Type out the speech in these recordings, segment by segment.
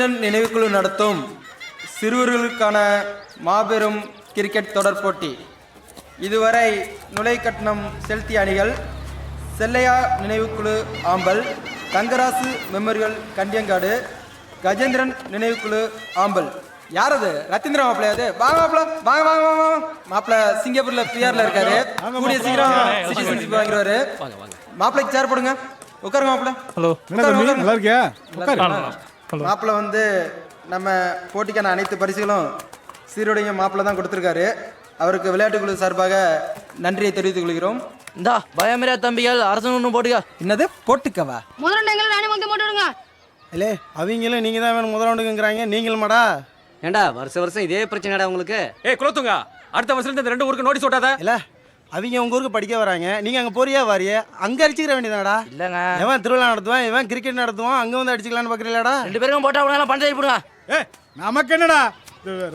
கஜேந்திரன் நினைவுக்குழு நடத்தும் சிறுவர்களுக்கான மாபெரும் கிரிக்கெட் தொடர் போட்டி. இதுவரை நுழை கட்டணம் செலுத்திய அணிகள் செல்லையா நினைவுக்குழு ஆம்பல், தங்கராசு மெமோரியல் கண்டியங்காடு, கஜேந்திரன் நினைவுக்குழு ஆம்பல். யார் அது? ரத்தீந்திர மாப்பிள்ளையா? அது வாங்க மாப்பிள்ள, வாங்க வாங்க வாங்க மாப்பிள்ள. சிங்கப்பூர்ல பிஆர்ல இருக்காரு, கூடிய சீக்கிரம் சிட்டிசன்ஷிப் வாங்கிடுவாரு. மாப்பிள்ளைக்கு சேர் போடுங்க, உட்காருங்க மாப்பிள்ள. ஹலோ, நல்லா இருக்கியா? மாப்பிள்ள வந்து நம்ம போட்டிக்கான அனைத்து பரிசுகளும் சீருடைய மாப்பிள்ள தான் கொடுத்துருக்காரு. அவருக்கு விளையாட்டுக்குழு சார்பாக நன்றியை தெரிவித்துக் கொள்கிறோம். இந்தா பயமரியா தம்பிகள் அரசன் ஒன்று போட்டுக்க. என்னது போட்டுக்கவா? முதல் நானே வந்து போட்டுடுங்க. இல்லை அவங்களும் நீங்கள் தான் வேணும் முதலாண்டுங்கிறாங்க. நீங்களுமாடா? ஏண்டா வருஷம் இதே பிரச்சனைடா உங்களுக்கு? குலத்துங்க, அடுத்த வருஷத்துல இந்த 2 ஊருக்கு நோட்டீஸ் ஓட்டாத. இல்லை அவங்க உங்கள் ஊருக்கு படிக்க வராங்க, நீங்கள் அங்கே போறியா வாரியே? அங்கே அடிச்சுக்கிற வேண்டியதாடா. இல்லைங்க, இவன் திருவிழா நடத்துவான், இவன் கிரிக்கெட் நடத்துவான், அங்கே வந்து அடிச்சுக்கலான்னு பார்க்குறீங்களாடா? 2 பேருக்கும் போட்டா விடுங்க, பஞ்சாயத்து போடுங்க. நமக்கு என்னடா,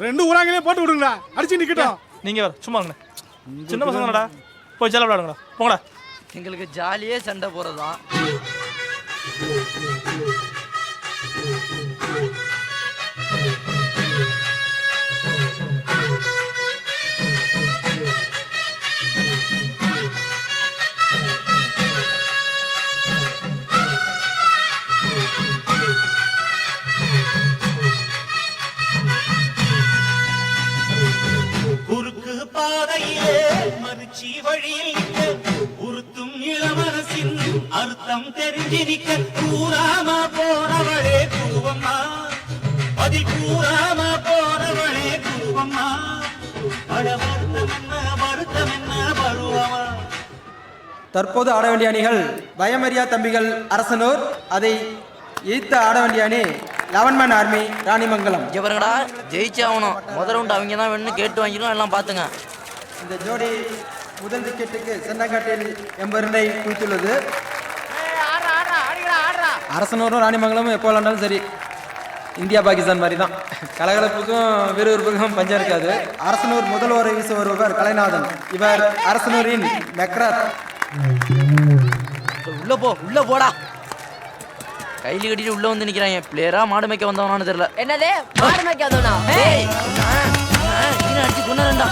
2 ஊராங்களே போட்டு விடுங்கடா, அடிச்சு நிக்கட்டும். நீங்க சும்மா சின்ன பசங்கடா, போய் ஜாலியா விளையாடுங்கடா, போங்கடா. எங்களுக்கு ஜாலியே சண்டை போறதுதான். குறுக்கு பாதையிலே மறுச்சி வழியில் உறுத்தும் இளவரசின் அர்த்தம் தெரிஞ்சு நிக்க கூறாம போனவளே குருவம்மா, பதில் கூறாம போனவளே குருவம்மா, பட வருத்தம் என்ன பருவமா. தற்போது ஆட வேண்டிய அணிகள் பயமரியா தம்பிகள் அரசனூர், அதை எய்த்த ஆட வேண்டிய அணி 11 மேன் ஆர்மி ராணிமங்கலம். இவருங்கடா ஜெயிச்சு ஆகணும். முதல் ரவுண்ட் அவங்க தான் வேணும்னு கேட்டு வாங்கிடும், எல்லாம் பார்த்துங்க. இந்த ஜோடி முதல் விக்கெட்டுக்கு சென்னக்காட்டில் 80 ரன்னை குவித்துள்ளது. அரசனூரும் ராணிமங்கலமும் எப்போ விளாண்டாலும் சரி, இந்தியா பாகிஸ்தான் மாதிரி தான். கலகலப்புக்கும் விறுவிறுப்புக்கும் பஞ்சம் இருக்காது. அரசனூர் முதல் ஓரை வீச வருபவர் கலைநாதன். இவர் அரசனூரின் மெக்ராத். உள்ள போ, உள்ள போடா. கையில கட்டிட்டு உள்ள வந்து நிக்கிறாங்க. பிளேயரா மாடு மேய்க்க வந்தவனான்னு தெரியல. என்னது மாடு மேய்க்க வந்தவனா? அடிச்சு கொண்டாடா.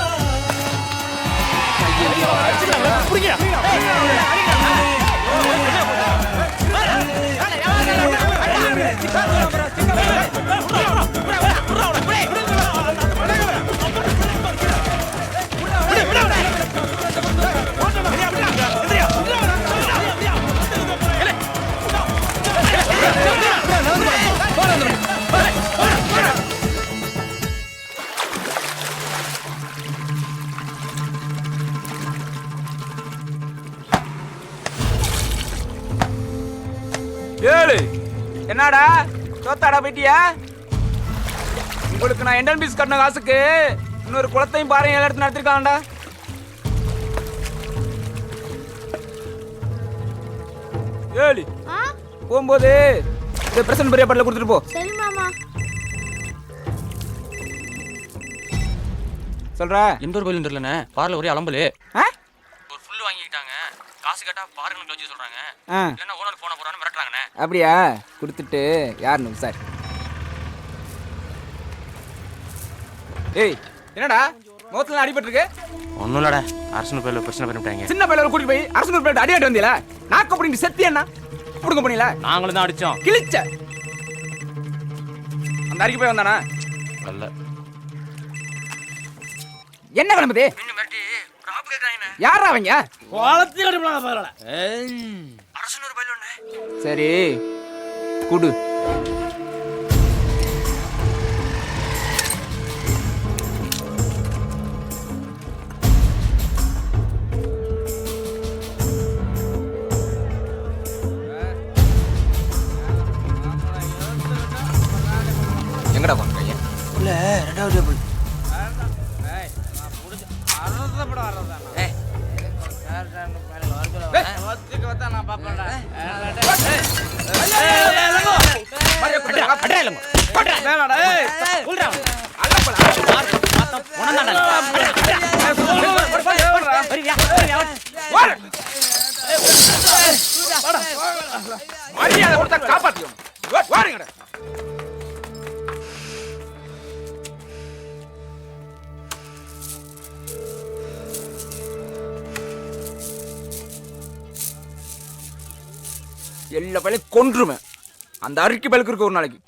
என்னடா தோத்தாடா போயிட்டியா? உங்களுக்கு நான் என்டன் பீஸ் கட்டின காசுக்கு இன்னொரு குளத்தையும் பாறையும் எடுத்து நடத்திருக்காங்கடா. போகும்போது இந்த பிரசன்ட் பெரிய பாட்டில் கொடுத்துட்டு போ. சரி மாமா. சொல்ற எந்த ஒரு கோயிலும் தெரியலண்ணே, பார்ல ஒரே அலம்பலு. ஒரு ஃபுல் வாங்கிட்டாங்க, காசு கேட்டா பாருங்க வச்சு சொல்றாங்க. இல்லைன்னா ஓனர் போன போறான்னு மிரட்டுறாங்கண்ணே. அப்படியா? கொடுத்துட்டு யாருன்னு சார். ஏய் என்னடா முகத்துல அடிபட்டு இருக்கு? ஒன்றும் இல்லடா, அரசு பேர்ல பிரச்சனை பண்ணிவிட்டாங்க. சின்ன பையில கூட்டிட்டு போய் அரசு பேர் அடியாட்டு வந்தீல, நாக்க அப்படி செத்தி என்ன புடுங்க போனீல? நாங்களும் தான் அடிச்சோம். கிழிச்ச அந்த அடிக்கு போய் வந்தானா? அல்ல. என்ன கிளம்புது? யாரா அவங்க? சரி குடு. எங்கடா பண்றீங்க? இல்ல ரெண்டாவது டேபிள். மரியாதை கொடுத்தா காப்பாத்தியும். எல்லா பையனையும் கொன்றுவேன். அந்த அரிக்கி பழுக்கு இருக்கு ஒரு நாளைக்கு.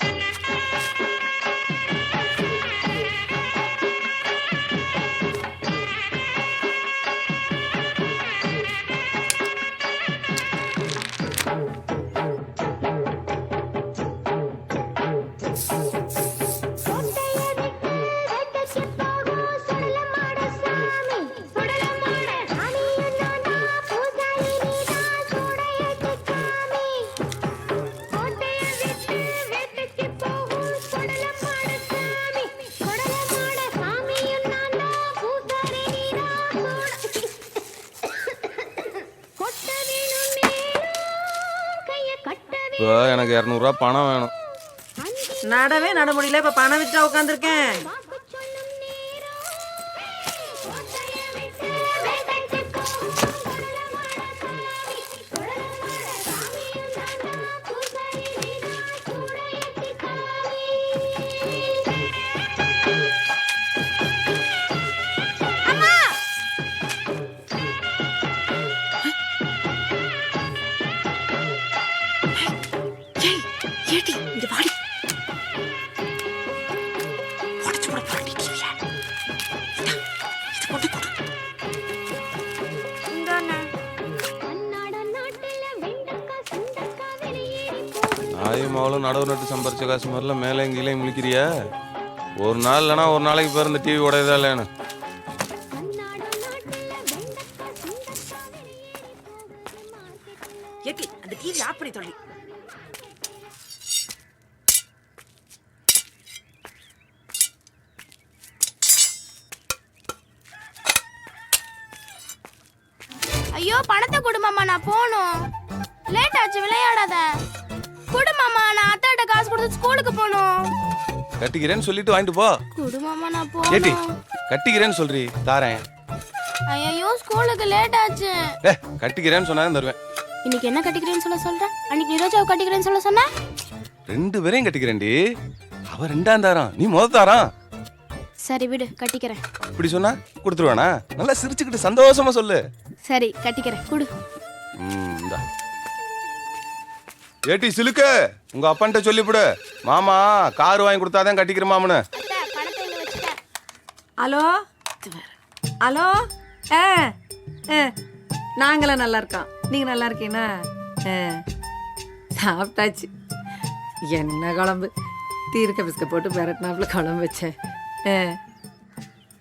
இப்போ எனக்கு 200 பணம் வேணும். நடவே நட முடியல, இப்ப பணம் வச்சா உட்காந்துருக்கேன். ஆயுமாவளும் நடவு நட்டு சம்பாரிச்ச காசு மாதிரிலாம் மேலே கீழே முழிக்கிறியா? ஒரு நாள் இல்லைனா ஒரு நாளைக்கு பேர் இந்த டிவி உடையதா இல்லைன்னு. அந்த டிவி ஆஃப் பண்ணி தொலை. ஐயோ பணத்தை கொடுமாமா, நான் போகணும். லேட் ஆச்சு, விளையாடாத. குடுமாமா, நான் அத்தாட்ட காசு கொடுத்து ஸ்கூலுக்கு போகணும். கட்டிக்கிறேன்னு சொல்லிட்டு வாங்கிட்டு போ. குடுமாமா, நான் ஏட்டி போகணும். கட்டிக்கிறேன்னு சொல்றி தாரேன். ஐயோ ஸ்கூலுக்கு லேட் ஆச்சு. கட்டிக்கிறேன்னு சொன்னாலும் தருவேன். இன்னைக்கு என்ன கட்டிக்கிறேன்னு சொல்றேன்? அன்னைக்கு நிரோஜாவை கட்டிக்கிறேன்னு சொன்ன. 2 பேரையும் கட்டிக்கிறேன்டி. அவ 2ஆம் தாரம், நீ முதல் தாரம். சரி விடு, கட்டிக்கிறேன். இப்படி சொன்னா கொடுத்துருவானா? நல்லா சிரிச்சுக்கிட்டு சந்தோஷமா சொல்லு. சரி கட்டிக்கிறேன், குடு. இந்தா. ஏட்டி சிலுக்கு, உங்க அப்பன்ட்ட சொல்லிவிடு, மாமா கார் வாங்கி கொடுத்தாதான் கட்டிக்கிற மாமனு. ஹலோ ஹலோ, நாங்களாம் நல்லா இருக்கோம். நீங்க நல்லா இருக்கீங்களா? சாப்பிட்டாச்சு. என்ன குழம்பு? தீர்க்க பிஸ்க போட்டு பெரட்டினாப்புல குழம்பு வச்சேன்.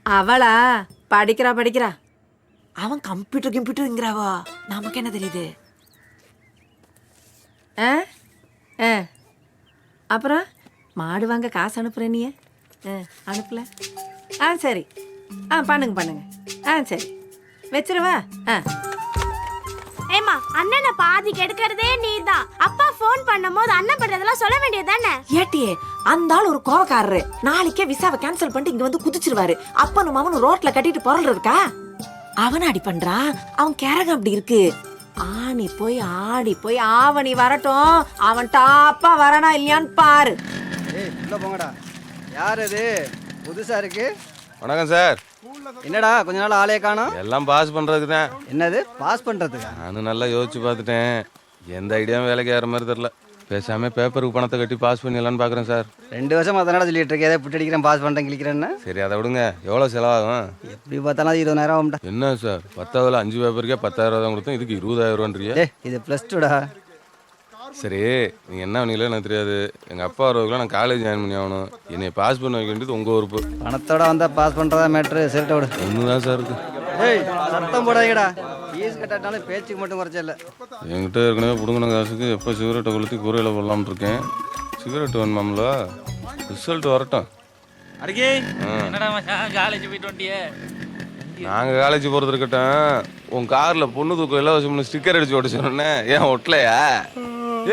அவளா படிக்கிறா. அவன் கம்ப்யூட்டருங்கிறாவா? நமக்கு என்ன தெரியுது? அப்புறம் மாடு வாங்க காசு அனுப்புற நீ அனுப்பல? சரி, பண்ணுங்க. சரி வச்சிருவா. ஏமா, அண்ணனை பாதி கெடுக்கிறதே நீதான். அப்பா போன் பண்ணும்போது அண்ணன் பண்றதெல்லாம் சொல்ல வேண்டியது தானே? ஏட்டியே, அந்த ஆள் ஒரு கோவக்காரரு. நாளைக்கே விசாவை கேன்சல் பண்ணிட்டு இங்க வந்து குதிச்சிருவாரு. அப்பனும் அவனும் ரோட்ல கட்டிட்டு பொருள்றதுக்கா? அவன் அடி பண்றான். அவன் கேரகம் அப்படி இருக்கு. ஆடி போய் ஆவணி வரட்டும். அவன் டாப்பா வரானா இல்லையான்னு பாரு. உள்ள போங்கடா. யார் அது? புதுசா இருக்கு. வணக்கம் சார். என்னடா கொஞ்ச நாள் ஆளே காணோம்? எல்லாம் பாஸ் பண்றதுக்கு தான். என்னது பாஸ் பண்றதுக்கா? நானும் நல்லா யோசிச்சு பார்த்துட்டேன். எந்த ஐடியாவும் வேலைக்கு ஏற மாதிரி தெரியல. பேசாம பேப்பருக்கு பணத்தை கட்டி பாஸ் பண்ணிடலான்னு பாக்குறேன் சார். 2 வருஷம் அதனால சொல்லிட்டு இருக்கேன், ஏதாவது புட்டு அடிக்கிறேன் பாஸ் பண்ணிட்டேன் கிளிக்கிறேன்னு. சரி அதை விடுங்க, எவ்வளோ செலவாகும்? எப்படி பார்த்தாலும் 20,000 ஆகும்டா. என்ன சார் 10ஆவதுல 5 பேப்பருக்கே 10,000 தான் கொடுத்தோம், இதுக்கு 20,000 ரூபான்றியா? இது +2டா. சரி நீங்கள் என்ன பண்ணீங்களோ எனக்கு தெரியாது. எங்கள் அப்பா வரவுக்குலாம் நான் காலேஜ் ஜாயின் பண்ணி ஆகணும். என்னை பாஸ் பண்ண வைக்க வேண்டியது உங்கள் உறுப்பு. பணத்தோட வந்தால் பாஸ் பண்ணுறதா மேட்ரு. சரிட்ட விடு. ஒன்று தான் சார் இருக்கு. ஏய் சத்தம் போடாதீங்கடா. ஃபீஸ் கட்டாட்டாலும் பேச்சுக்கு மட்டும் குறைச்ச இல்லை. என்கிட்ட ஏற்கனவே பிடுங்கின காசுக்கு எப்போ சிகரெட்டை கொளுத்தி கூரையில் போடலாம்னு இருக்கேன். சிகரெட் வேணுமாம்ல? ரிசல்ட் வரட்டும். காலேஜ் போயிட்டு வண்டியே. நாங்கள் காலேஜ் போகிறது இருக்கட்டும். உன் காரில் பொண்ணு தூக்கம் இலவசம்னு ஸ்டிக்கர் அடிச்சு ஓட்ட சொன்னே, ஏன் ஒட்டலையா?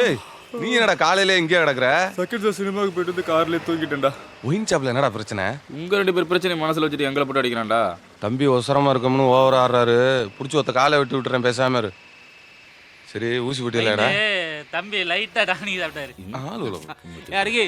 ஏய் நீ என்னடா காலையில இங்கே கிடக்குற? செகண்ட் ஷோ சினிமாவுக்கு போயிட்டு வந்து கார்லேயே தூங்கிட்டேன்டா. ஒயின் ஷாப்ல என்னடா பிரச்சனை? உங்க 2 பேர் பிரச்சனை மனசுல வச்சுட்டு எங்களை போட்டு அடிக்கிறான்டா. தம்பி ஒசரமா இருக்கோம்னு ஓவர் ஆடுறாரு. பிடிச்சி ஒத்த காலை வெட்டி விட்டுறேன், பேசாம இரு. சரி ஊசி விட்டியலடா? தம்பி லைட்டா டானிக் சாப்பிட்டாரு. ஆளு அருகே